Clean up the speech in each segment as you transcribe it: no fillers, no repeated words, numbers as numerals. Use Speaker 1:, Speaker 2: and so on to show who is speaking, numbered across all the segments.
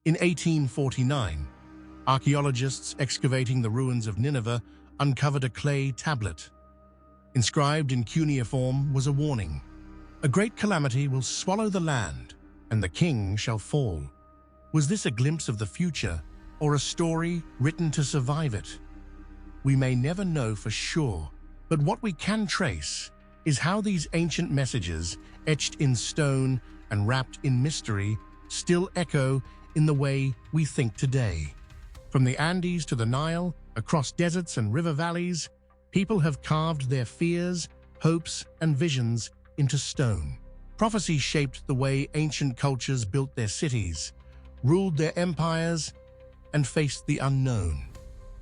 Speaker 1: In 1849, archaeologists excavating the ruins of Nineveh uncovered a clay tablet. Inscribed in cuneiform was a warning: "A great calamity will swallow the land, and the king shall fall." Was this a glimpse of the future, or a story written to survive it? We may never know for sure, but what we can trace is how these ancient messages, etched in stone and wrapped in mystery, still echo in the way we think today. From the Andes to the Nile, across deserts and river valleys, people have carved their fears, hopes, and visions into stone. Prophecy shaped the way ancient cultures built their cities, ruled their empires, and faced the unknown.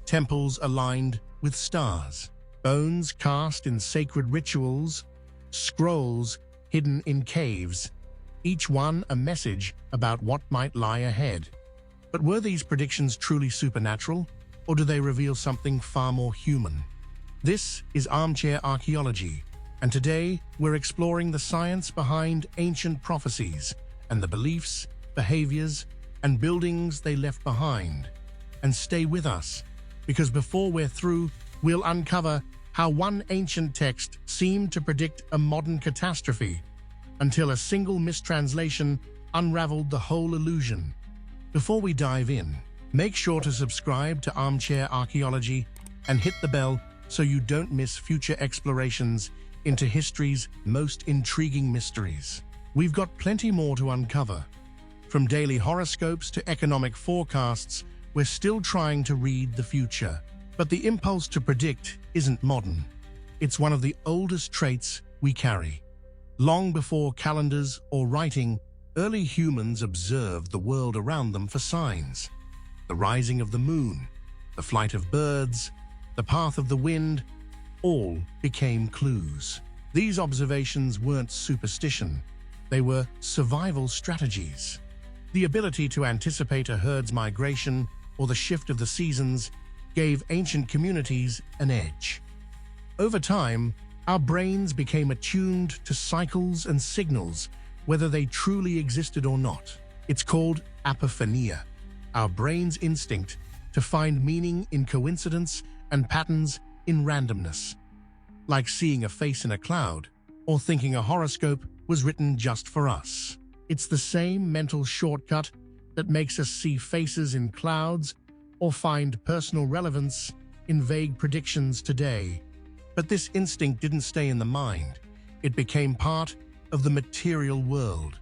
Speaker 1: Temples aligned with stars, bones cast in sacred rituals, scrolls hidden in caves, each one a message about what might lie ahead. But were these predictions truly supernatural, or do they reveal something far more human? This is Armchair Archaeology, and today we're exploring the science behind ancient prophecies and the beliefs, behaviors, and buildings they left behind. And stay with us, because before we're through, we'll uncover how one ancient text seemed to predict a modern catastrophe, until a single mistranslation unraveled the whole illusion. Before we dive in, make sure to subscribe to Armchair Archaeology and hit the bell so you don't miss future explorations into history's most intriguing mysteries. We've got plenty more to uncover. From daily horoscopes to economic forecasts, we're still trying to read the future. But the impulse to predict isn't modern. It's one of the oldest traits we carry. Long before calendars or writing, early humans observed the world around them for signs. The rising of the moon, the flight of birds, the path of the wind, all became clues. These observations weren't superstition, they were survival strategies. The ability to anticipate a herd's migration or the shift of the seasons gave ancient communities an edge. Over time, our brains became attuned to cycles and signals, whether they truly existed or not. It's called apophenia, our brain's instinct to find meaning in coincidence and patterns in randomness. Like seeing a face in a cloud, or thinking a horoscope was written just for us. It's the same mental shortcut that makes us see faces in clouds or find personal relevance in vague predictions today. But this instinct didn't stay in the mind. It became part of the material world.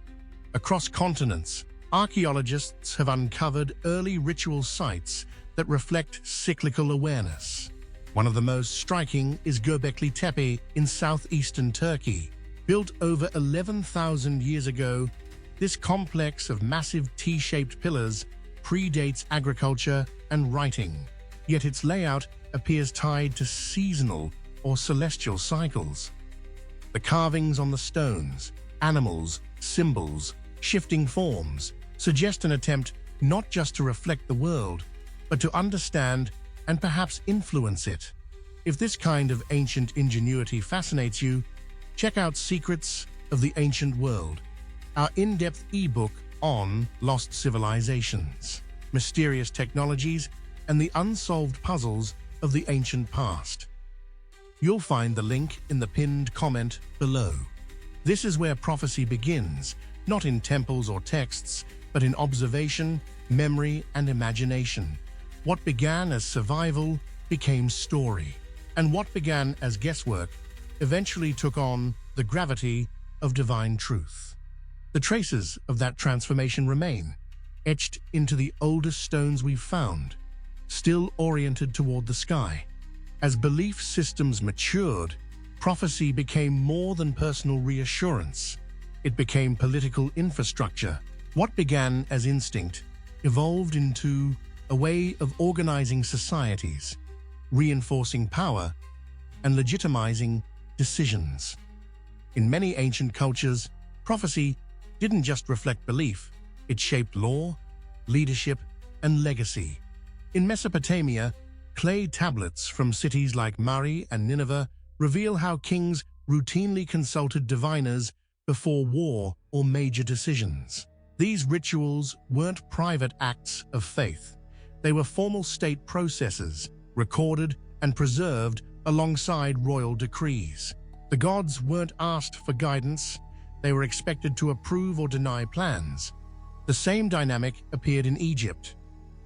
Speaker 1: Across continents, archaeologists have uncovered early ritual sites that reflect cyclical awareness. One of the most striking is Göbekli Tepe in southeastern Turkey. Built over 11,000 years ago, this complex of massive T-shaped pillars predates agriculture and writing, yet its layout appears tied to seasonal or celestial cycles. The carvings on the stones, animals, symbols, shifting forms, suggest an attempt not just to reflect the world, but to understand and perhaps influence it. If this kind of ancient ingenuity fascinates you, check out Secrets of the Ancient World, our in-depth ebook on lost civilizations, mysterious technologies, and the unsolved puzzles of the ancient past. You'll find the link in the pinned comment below. This is where prophecy begins, not in temples or texts, but in observation, memory, and imagination. What began as survival became story, and what began as guesswork eventually took on the gravity of divine truth. The traces of that transformation remain, etched into the oldest stones we've found, still oriented toward the sky. As belief systems matured, prophecy became more than personal reassurance. It became political infrastructure. What began as instinct evolved into a way of organizing societies, reinforcing power, and legitimizing decisions. In many ancient cultures, prophecy didn't just reflect belief, it shaped law, leadership, and legacy. In Mesopotamia, clay tablets from cities like Mari and Nineveh reveal how kings routinely consulted diviners before war or major decisions. These rituals weren't private acts of faith. They were formal state processes, recorded and preserved alongside royal decrees. The gods weren't asked for guidance, they were expected to approve or deny plans. The same dynamic appeared in Egypt.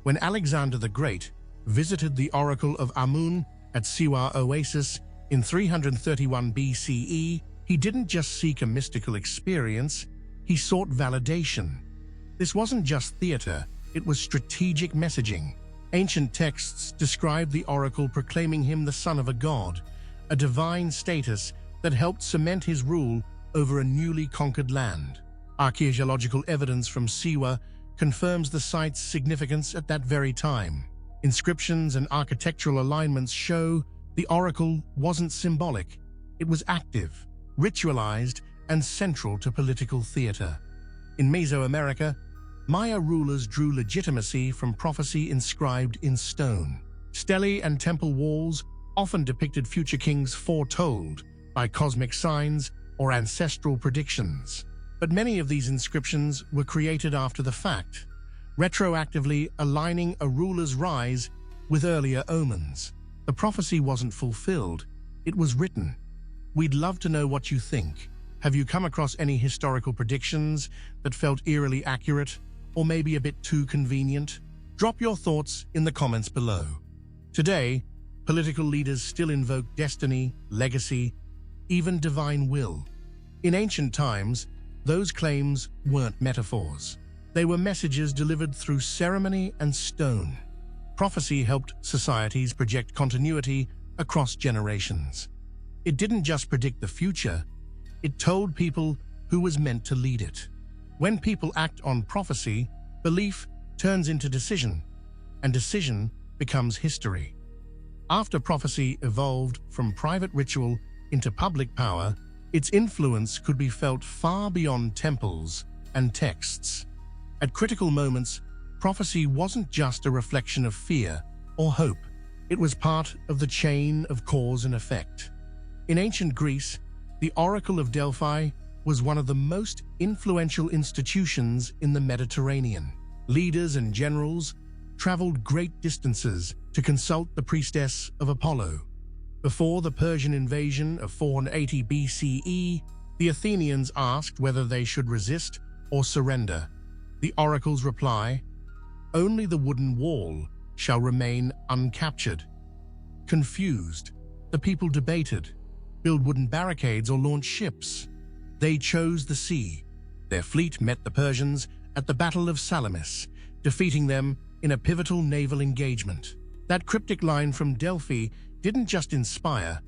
Speaker 1: When Alexander the Great visited the oracle of Amun at Siwa Oasis in 331 BCE, he didn't just seek a mystical experience, he sought validation. This wasn't just theater, it was strategic messaging. Ancient texts described the oracle proclaiming him the son of a god, a divine status that helped cement his rule over a newly conquered land. Archaeological evidence from Siwa confirms the site's significance at that very time. Inscriptions and architectural alignments show the oracle wasn't symbolic, it was active, ritualized, and central to political theater. In Mesoamerica, Maya rulers drew legitimacy from prophecy inscribed in stone. Stelae and temple walls often depicted future kings foretold by cosmic signs or ancestral predictions. But many of these inscriptions were created after the fact, retroactively aligning a ruler's rise with earlier omens. The prophecy wasn't fulfilled, it was written. We'd love to know what you think. Have you come across any historical predictions that felt eerily accurate, or maybe a bit too convenient? Drop your thoughts in the comments below. Today, political leaders still invoke destiny, legacy, even divine will. In ancient times, those claims weren't metaphors. They were messages delivered through ceremony and stone. Prophecy helped societies project continuity across generations. It didn't just predict the future, it told people who was meant to lead it. When people act on prophecy, belief turns into decision, and decision becomes history. After prophecy evolved from private ritual into public power, its influence could be felt far beyond temples and texts. At critical moments, prophecy wasn't just a reflection of fear or hope. It was part of the chain of cause and effect. In ancient Greece, the Oracle of Delphi was one of the most influential institutions in the Mediterranean. Leaders and generals traveled great distances to consult the priestess of Apollo. Before the Persian invasion of 480 BCE, the Athenians asked whether they should resist or surrender. The oracle's reply, "Only the wooden wall shall remain uncaptured." Confused, the people debated, build wooden barricades or launch ships. They chose the sea. Their fleet met the Persians at the Battle of Salamis, defeating them in a pivotal naval engagement. That cryptic line from Delphi didn't just inspire,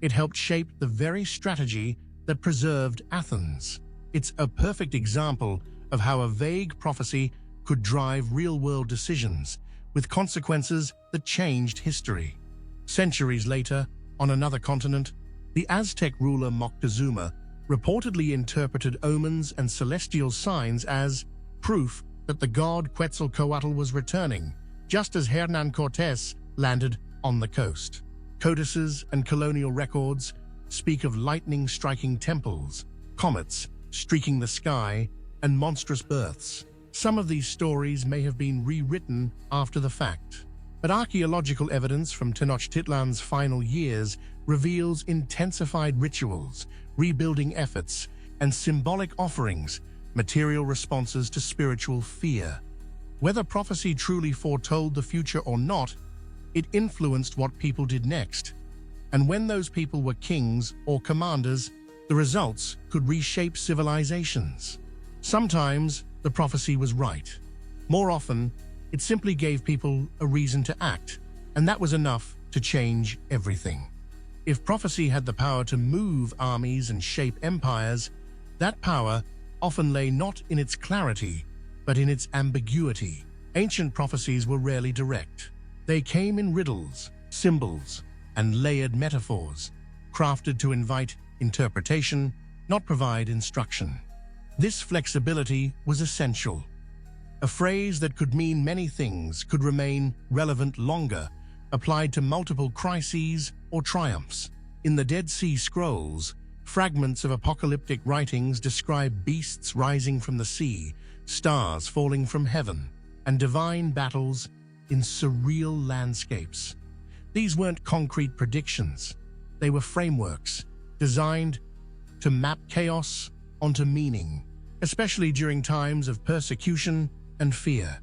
Speaker 1: it helped shape the very strategy that preserved Athens. It's a perfect example of how a vague prophecy could drive real-world decisions, with consequences that changed history. Centuries later, on another continent, the Aztec ruler Moctezuma reportedly interpreted omens and celestial signs as proof that the god Quetzalcoatl was returning, just as Hernán Cortés landed on the coast. Codices and colonial records speak of lightning striking temples, comets streaking the sky, and monstrous births. Some of these stories may have been rewritten after the fact, but archaeological evidence from Tenochtitlan's final years reveals intensified rituals, rebuilding efforts, and symbolic offerings, material responses to spiritual fear. Whether prophecy truly foretold the future or not, it influenced what people did next. And when those people were kings or commanders, the results could reshape civilizations. Sometimes the prophecy was right. More often, it simply gave people a reason to act, and that was enough to change everything. If prophecy had the power to move armies and shape empires, that power often lay not in its clarity, but in its ambiguity. Ancient prophecies were rarely direct. They came in riddles, symbols, and layered metaphors, crafted to invite interpretation, not provide instruction. This flexibility was essential. A phrase that could mean many things could remain relevant longer, applied to multiple crises or triumphs. In the Dead Sea Scrolls, fragments of apocalyptic writings describe beasts rising from the sea, stars falling from heaven, and divine battles in surreal landscapes. These weren't concrete predictions. They were frameworks designed to map chaos onto meaning, especially during times of persecution and fear.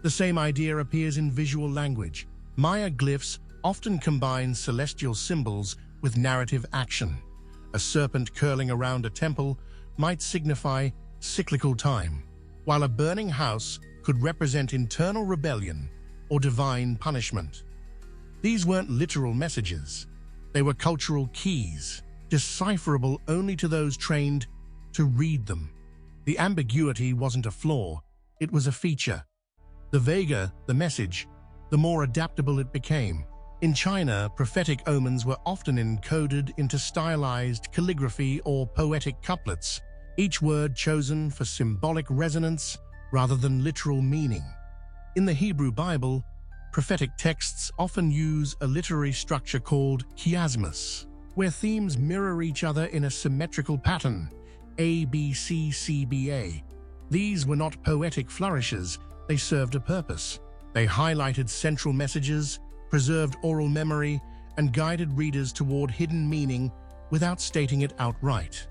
Speaker 1: The same idea appears in visual language. Maya glyphs often combine celestial symbols with narrative action. A serpent curling around a temple might signify cyclical time, while a burning house could represent internal rebellion or divine punishment. These weren't literal messages. They were cultural keys, decipherable only to those trained to read them. The ambiguity wasn't a flaw, it was a feature. The vaguer the message, the more adaptable it became. In China, prophetic omens were often encoded into stylized calligraphy or poetic couplets, each word chosen for symbolic resonance rather than literal meaning. In the Hebrew Bible, prophetic texts often use a literary structure called chiasmus, where themes mirror each other in a symmetrical pattern, A, B, C, C, B, A. These were not poetic flourishes, they served a purpose. They highlighted central messages, preserved oral memory, and guided readers toward hidden meaning without stating it outright.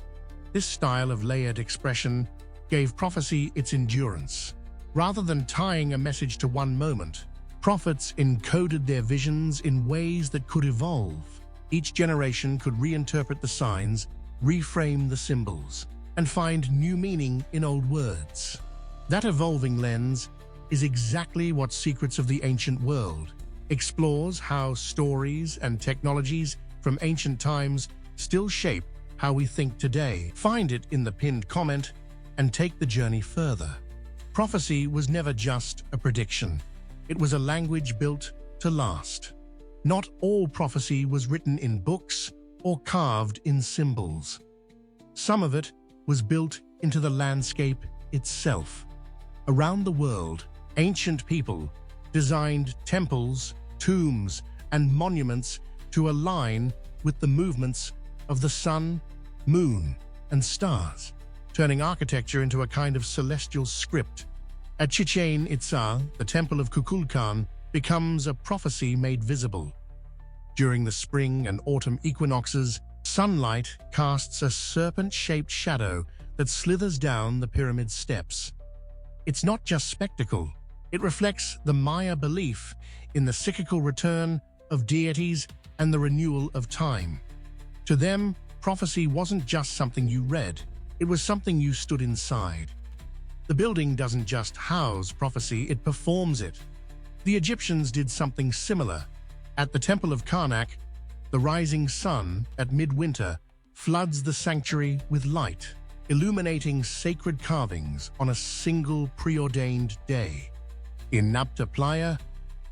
Speaker 1: This style of layered expression gave prophecy its endurance. Rather than tying a message to one moment, prophets encoded their visions in ways that could evolve. Each generation could reinterpret the signs, reframe the symbols, and find new meaning in old words. That evolving lens is exactly what Secrets of the Ancient World explores, how stories and technologies from ancient times still shape how we think today. Find it in the pinned comment and take the journey further. Prophecy was never just a prediction. It was a language built to last. Not all prophecy was written in books or carved in symbols. Some of it was built into the landscape itself. Around the world, ancient people designed temples, tombs, and monuments to align with the movements of the sun, moon, and stars, turning architecture into a kind of celestial script. At Chichén, Itzá, the temple of Kukulkan becomes a prophecy made visible. During the spring and autumn equinoxes, sunlight casts a serpent-shaped shadow that slithers down the pyramid steps. It's not just spectacle, it reflects the Maya belief in the cyclical return of deities and the renewal of time. To them, prophecy wasn't just something you read, it was something you stood inside. The building doesn't just house prophecy, it performs it. The Egyptians did something similar. At the Temple of Karnak, the rising sun at midwinter floods the sanctuary with light, illuminating sacred carvings on a single preordained day. In Nabta Playa,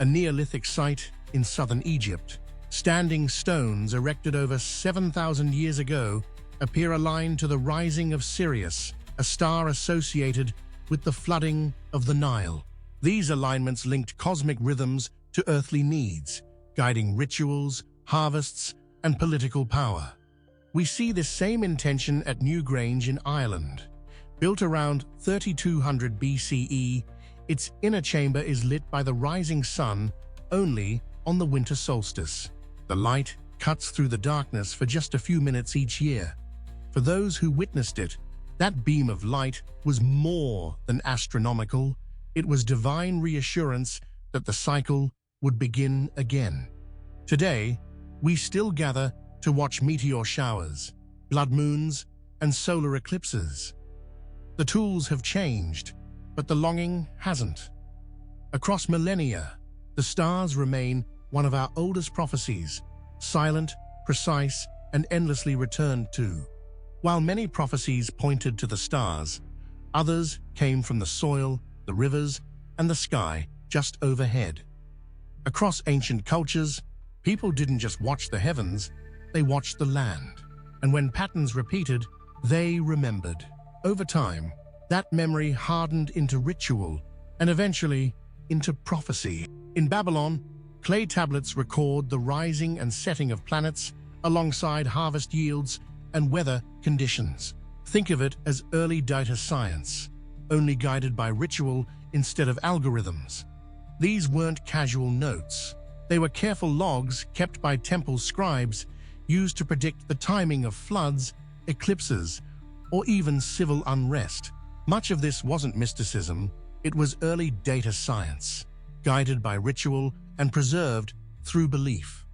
Speaker 1: a Neolithic site in southern Egypt, standing stones erected over 7,000 years ago appear aligned to the rising of Sirius, a star associated with the flooding of the Nile. These alignments linked cosmic rhythms to earthly needs, guiding rituals, harvests, and political power. We see this same intention at Newgrange in Ireland. Built around 3200 BCE, its inner chamber is lit by the rising sun only on the winter solstice. The light cuts through the darkness for just a few minutes each year. For those who witnessed it, that beam of light was more than astronomical. It was divine reassurance that the cycle would begin again. Today, we still gather to watch meteor showers, blood moons, and solar eclipses. The tools have changed, but the longing hasn't. Across millennia, the stars remain one of our oldest prophecies, silent, precise, and endlessly returned to. While many prophecies pointed to the stars, others came from the soil, the rivers, and the sky just overhead. Across ancient cultures, people didn't just watch the heavens, they watched the land. And when patterns repeated, they remembered. Over time, that memory hardened into ritual and eventually into prophecy. In Babylon, clay tablets record the rising and setting of planets alongside harvest yields and weather conditions. Think of it as early data science. only guided by ritual instead of algorithms. These weren't casual notes. They were careful logs kept by temple scribes used to predict the timing of floods, eclipses, or even civil unrest. Much of this wasn't mysticism, it was early data science, guided by ritual and preserved through belief.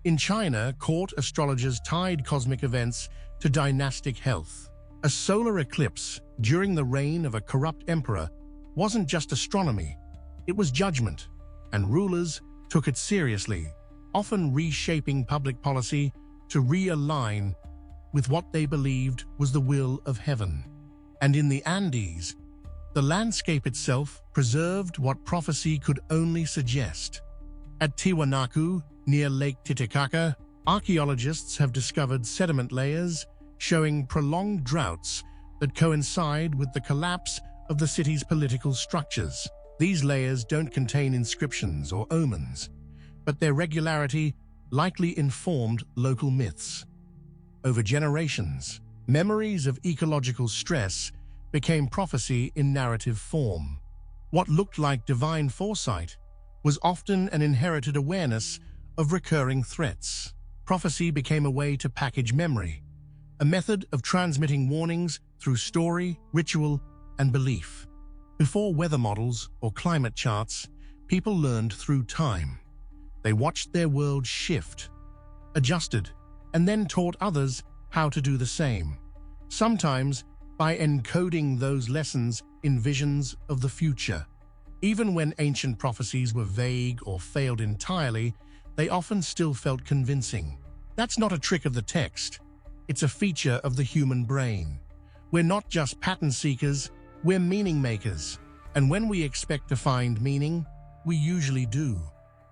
Speaker 1: In China, court astrologers tied cosmic events to dynastic health. A solar eclipse during the reign of a corrupt emperor wasn't just astronomy, it was judgment, and rulers took it seriously, often reshaping public policy to realign with what they believed was the will of heaven. And in the Andes, the landscape itself preserved what prophecy could only suggest. At Tiwanaku, near Lake Titicaca, archaeologists have discovered sediment layers showing prolonged droughts that coincide with the collapse of the city's political structures. These layers don't contain inscriptions or omens, but their regularity likely informed local myths. Over generations, memories of ecological stress became prophecy in narrative form. What looked like divine foresight was often an inherited awareness of recurring threats. Prophecy became a way to package memory, a method of transmitting warnings through story, ritual, and belief. Before weather models or climate charts, people learned through time. They watched their world shift, adjusted, and then taught others how to do the same, sometimes by encoding those lessons in visions of the future. Even when ancient prophecies were vague or failed entirely, they often still felt convincing. That's not a trick of the text. It's a feature of the human brain. We're not just pattern seekers, we're meaning makers. And when we expect to find meaning, we usually do.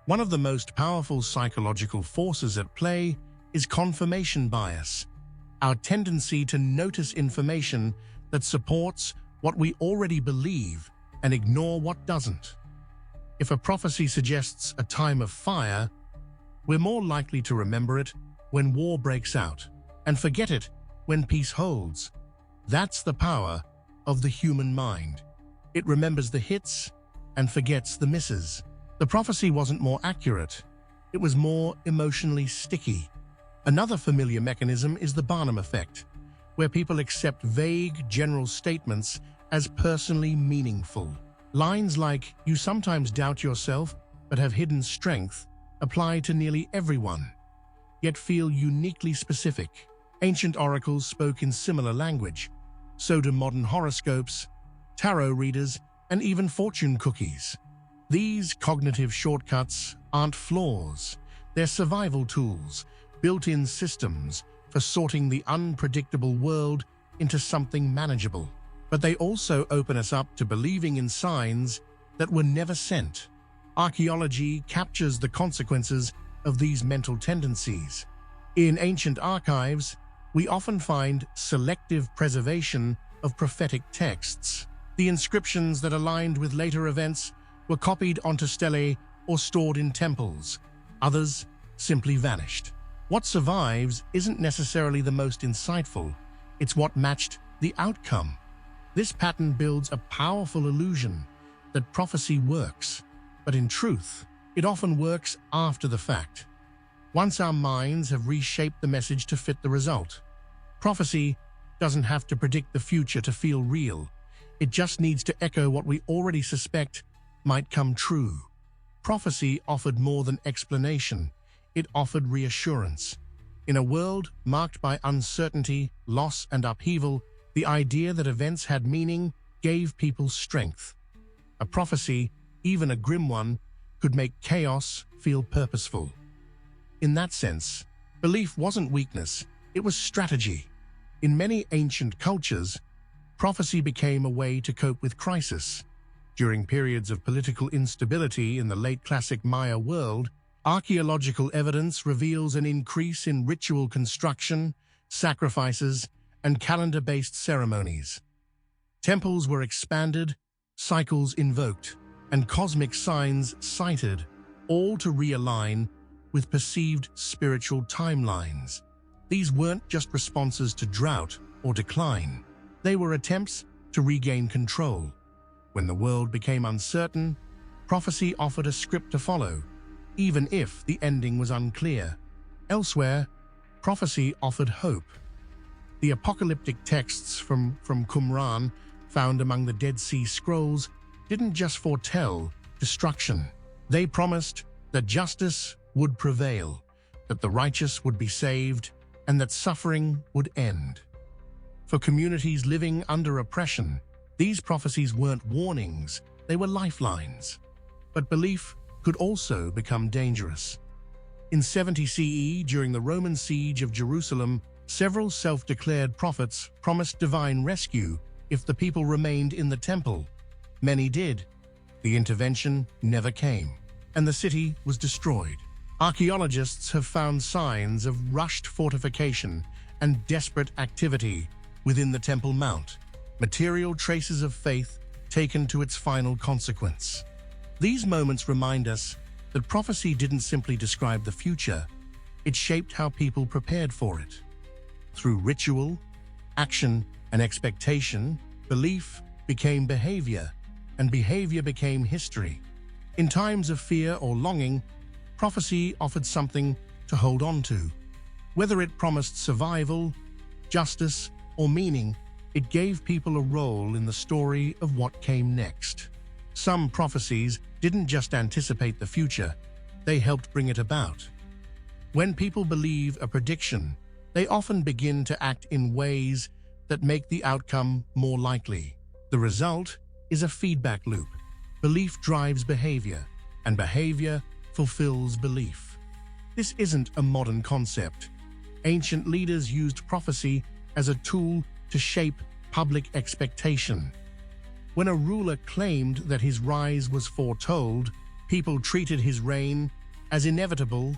Speaker 1: One of the most powerful psychological forces at play is confirmation bias, our tendency to notice information that supports what we already believe and ignore what doesn't. If a prophecy suggests a time of fire, we're more likely to remember it when war breaks out and forget it when peace holds. That's the power of the human mind. It remembers the hits and forgets the misses. The prophecy wasn't more accurate, it was more emotionally sticky. Another familiar mechanism is the Barnum effect, where people accept vague, general statements as personally meaningful. Lines like, "You sometimes doubt yourself, but have hidden strength," apply to nearly everyone, yet feel uniquely specific. Ancient oracles spoke in similar language. So do modern horoscopes, tarot readers, and even fortune cookies. These cognitive shortcuts aren't flaws, they're survival tools, built-in systems for sorting the unpredictable world into something manageable. But they also open us up to believing in signs that were never sent. Archaeology captures the consequences of these mental tendencies. In ancient archives, we often find selective preservation of prophetic texts. The inscriptions that aligned with later events were copied onto stelae or stored in temples. Others simply vanished. What survives isn't necessarily the most insightful, it's what matched the outcome. This pattern builds a powerful illusion that prophecy works, but in truth, it often works after the fact, once our minds have reshaped the message to fit the result. Prophecy doesn't have to predict the future to feel real. It just needs to echo what we already suspect might come true. Prophecy offered more than explanation. It offered reassurance. In a world marked by uncertainty, loss, and upheaval, the idea that events had meaning gave people strength. A prophecy, even a grim one, could make chaos feel purposeful. In that sense, belief wasn't weakness, it was strategy. In many ancient cultures, prophecy became a way to cope with crisis. During periods of political instability in the late classic Maya world, archaeological evidence reveals an increase in ritual construction, sacrifices, and calendar-based ceremonies. Temples were expanded, cycles invoked, and cosmic signs cited, all to realign with perceived spiritual timelines. These weren't just responses to drought or decline. They were attempts to regain control. When the world became uncertain, prophecy offered a script to follow, even if the ending was unclear. Elsewhere, prophecy offered hope. The apocalyptic texts from Qumran, found among the Dead Sea Scrolls, didn't just foretell destruction. They promised that justice would prevail, that the righteous would be saved, and that suffering would end. For communities living under oppression, these prophecies weren't warnings, they were lifelines. But belief could also become dangerous. In 70 CE, during the Roman siege of Jerusalem, several self-declared prophets promised divine rescue if the people remained in the temple. Many did. The intervention never came, and the city was destroyed. Archaeologists have found signs of rushed fortification and desperate activity within the Temple Mount, material traces of faith taken to its final consequence. These moments remind us that prophecy didn't simply describe the future, it shaped how people prepared for it. Through ritual, action, and expectation, belief became behavior, and behavior became history. In times of fear or longing, prophecy offered something to hold on to. Whether it promised survival, justice, or meaning, it gave people a role in the story of what came next. Some prophecies didn't just anticipate the future, they helped bring it about. When people believe a prediction, they often begin to act in ways that make the outcome more likely. The result is a feedback loop. Belief drives behavior, and behavior fulfills belief. This isn't a modern concept. Ancient leaders used prophecy as a tool to shape public expectation. When a ruler claimed that his rise was foretold, people treated his reign as inevitable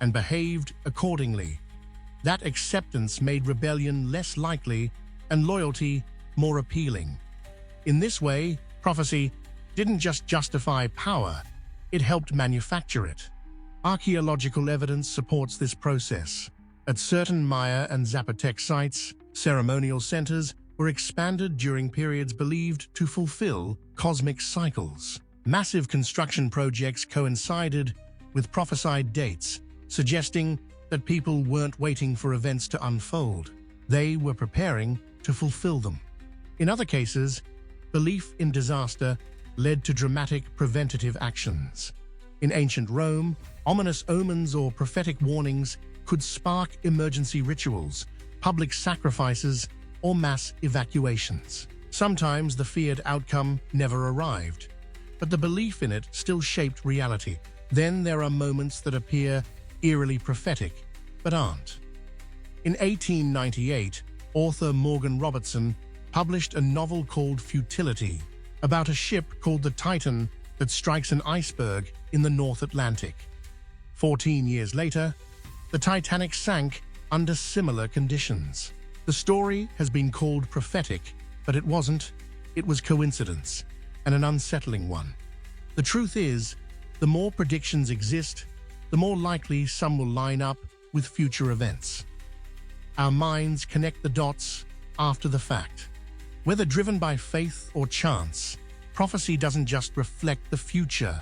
Speaker 1: and behaved accordingly. That acceptance made rebellion less likely and loyalty more appealing. In this way, prophecy didn't just justify power, it helped manufacture it. Archaeological evidence supports this process. At certain Maya and Zapotec sites, ceremonial centers were expanded during periods believed to fulfill cosmic cycles. Massive construction projects coincided with prophesied dates, suggesting that people weren't waiting for events to unfold. They were preparing to fulfill them. In other cases, belief in disaster led to dramatic preventative actions. In ancient Rome, ominous omens or prophetic warnings could spark emergency rituals, public sacrifices, or mass evacuations. Sometimes the feared outcome never arrived, but the belief in it still shaped reality. Then there are moments that appear eerily prophetic, but aren't. In 1898, author Morgan Robertson published a novel called Futility, about a ship called the Titan that strikes an iceberg in the North Atlantic. 14 years later, the Titanic sank under similar conditions. The story has been called prophetic, but it wasn't. It was coincidence, and an unsettling one. The truth is, the more predictions exist, the more likely some will line up with future events. Our minds connect the dots after the fact. Whether driven by faith or chance, prophecy doesn't just reflect the future.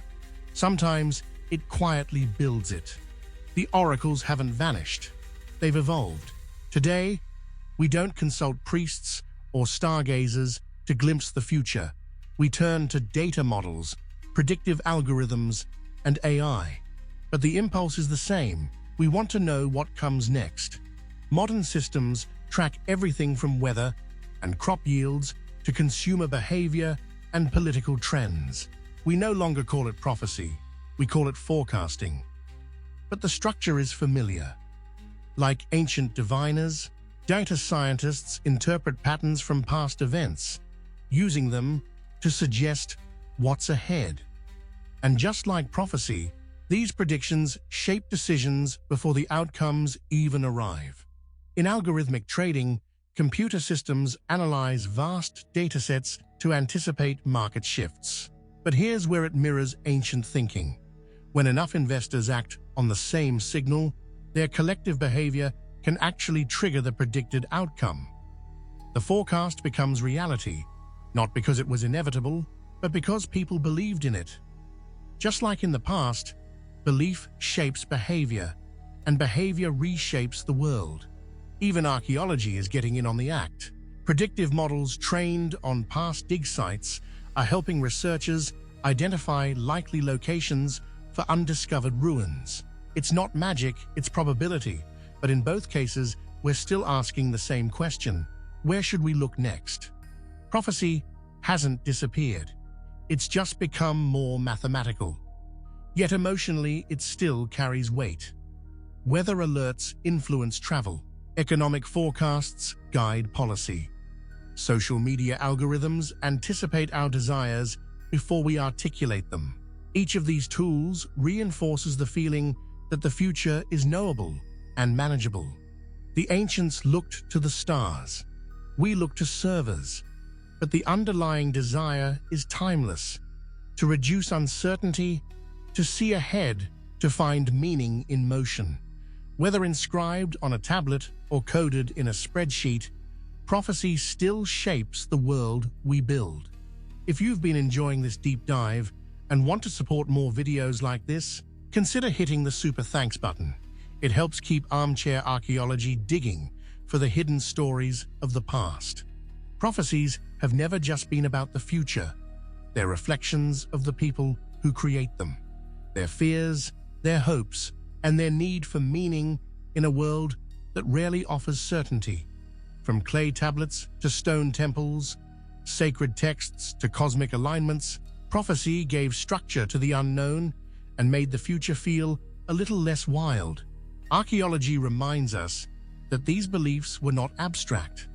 Speaker 1: Sometimes it quietly builds it. The oracles haven't vanished. They've evolved. Today, we don't consult priests or stargazers to glimpse the future. We turn to data models, predictive algorithms, and AI. But the impulse is the same. We want to know what comes next. Modern systems track everything from weather and crop yields to consumer behavior and political trends. We no longer call it prophecy, we call it forecasting. But the structure is familiar. Like ancient diviners, data scientists interpret patterns from past events, using them to suggest what's ahead. And just like prophecy, these predictions shape decisions before the outcomes even arrive. In algorithmic trading, computer systems analyze vast datasets to anticipate market shifts. But here's where it mirrors ancient thinking. When enough investors act on the same signal, their collective behavior can actually trigger the predicted outcome. The forecast becomes reality, not because it was inevitable, but because people believed in it. Just like in the past, belief shapes behavior, and behavior reshapes the world. Even archaeology is getting in on the act. Predictive models trained on past dig sites are helping researchers identify likely locations for undiscovered ruins. It's not magic, it's probability, but in both cases, we're still asking the same question: where should we look next? Prophecy hasn't disappeared. It's just become more mathematical. Yet emotionally, it still carries weight. Weather alerts influence travel. Economic forecasts guide policy. Social media algorithms anticipate our desires before we articulate them. Each of these tools reinforces the feeling that the future is knowable and manageable. The ancients looked to the stars. We look to servers. But the underlying desire is timeless: to reduce uncertainty, to see ahead, to find meaning in motion. Whether inscribed on a tablet or coded in a spreadsheet, prophecy still shapes the world we build. If you've been enjoying this deep dive and want to support more videos like this, consider hitting the super thanks button. It helps keep Armchair Archaeology digging for the hidden stories of the past. Prophecies have never just been about the future. They're reflections of the people who create them, their fears, their hopes, and their need for meaning in a world that rarely offers certainty. From clay tablets to stone temples, sacred texts to cosmic alignments, prophecy gave structure to the unknown and made the future feel a little less wild. Archaeology reminds us that these beliefs were not abstract.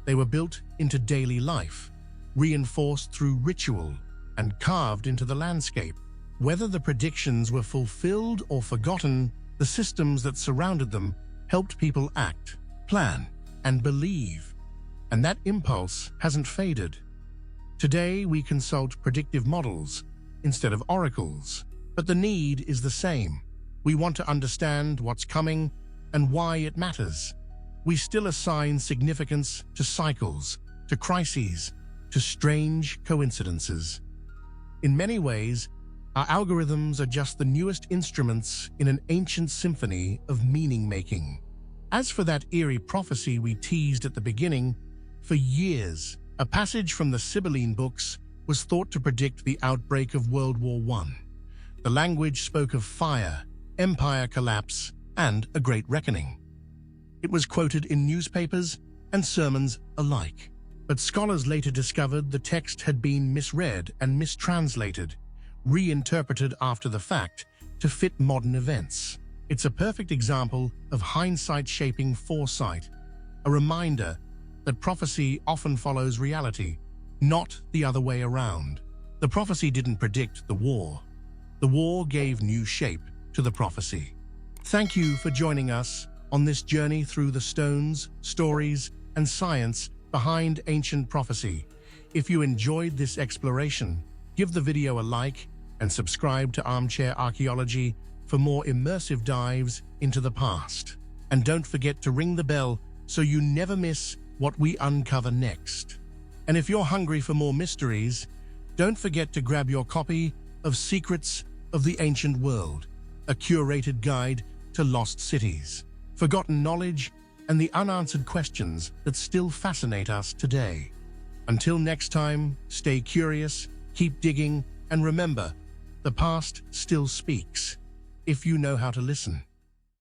Speaker 1: They were built into daily life, reinforced through ritual, and carved into the landscape. Whether the predictions were fulfilled or forgotten, the systems that surrounded them helped people act, plan, and believe. And that impulse hasn't faded. Today, we consult predictive models instead of oracles, but the need is the same. We want to understand what's coming and why it matters. We still assign significance to cycles, to crises, to strange coincidences. In many ways, our algorithms are just the newest instruments in an ancient symphony of meaning-making. As for that eerie prophecy we teased at the beginning, for years, a passage from the Sibylline books was thought to predict the outbreak of World War I. The language spoke of fire, empire collapse, and a great reckoning. It was quoted in newspapers and sermons alike. But scholars later discovered the text had been misread and mistranslated, reinterpreted after the fact to fit modern events. It's a perfect example of hindsight shaping foresight, a reminder that prophecy often follows reality, not the other way around. The prophecy didn't predict the war. The war gave new shape to the prophecy. Thank you for joining us on this journey through the stones, stories, and science behind ancient prophecy. If you enjoyed this exploration, give the video a like and subscribe to Armchair Archaeology for more immersive dives into the past. And don't forget to ring the bell so you never miss what we uncover next. And if you're hungry for more mysteries, don't forget to grab your copy of Secrets of the Ancient World, a curated guide to lost cities, forgotten knowledge, and the unanswered questions that still fascinate us today. Until next time, stay curious, keep digging, and remember, the past still speaks, if you know how to listen.